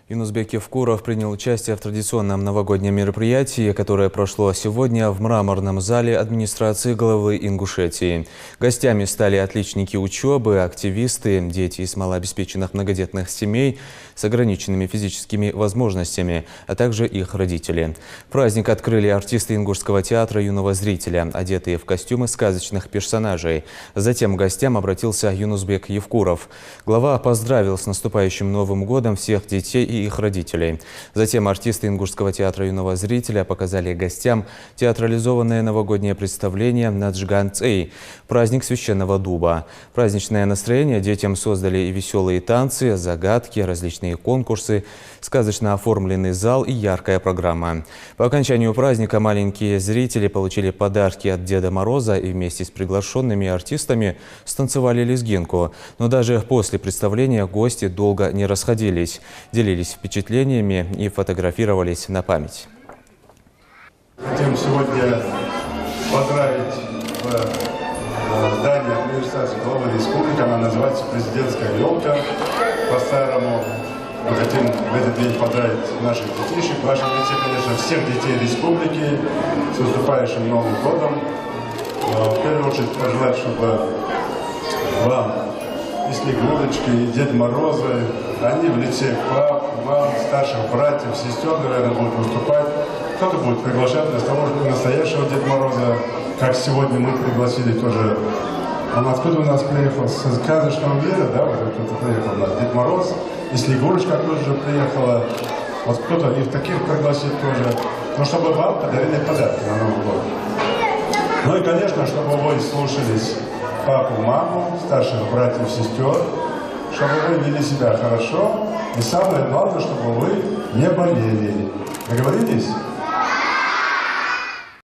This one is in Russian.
Юнусбек Евкуров принял участие в традиционном новогоднем мероприятии, которое прошло сегодня в мраморном зале администрации главы Ингушетии. Гостями стали отличники учебы, активисты, дети из малообеспеченных многодетных семей с ограниченными физическими возможностями, а также их родители. Праздник открыли артисты Ингушского театра юного зрителя, одетые в костюмы сказочных персонажей. Затем к гостям обратился Юнусбек Евкуров. Глава поздравил с наступающим Новым годом всех детей и их родителей. Затем артисты Ингушского театра юного зрителя показали гостям театрализованное новогоднее представление «Наджган Цей» – праздник священного дуба. Праздничное настроение детям создали и веселые танцы, загадки, различные конкурсы, сказочно оформленный зал и яркая программа. По окончанию праздника маленькие зрители получили подарки от Деда Мороза и вместе с приглашенными артистами станцевали лезгинку. Но даже после представления гости долго не расходились, делились впечатлениями и фотографировались на Хотим сегодня поздравить в здании администрации главы республики. Она называется «Президентская елка» по-старому. Мы хотим в этот день поздравить наших детишек, ваших детей, конечно, всех детей республики с наступающим Новым годом. В первую очередь пожелать, чтобы вам и Снегурочки, и Дед Морозы, они в лице пап, мам, старших братьев, сестер, наверное, будут выступать. Кто-то будет приглашать настоящего Деда Мороза, как сегодня мы пригласили тоже. Он откуда у нас приехал? С сказочного мира, да, вот кто-то приехал у нас, Дед Мороз, и Снегурочка тоже приехала. Вот кто-то их таких пригласит тоже. Но чтобы вам подарили подарки на Новый год. Ну и, конечно, чтобы вы слушались папу, маму, старших братьев, сестер, чтобы вы вели себя хорошо, и самое главное, чтобы вы не болели. Договорились?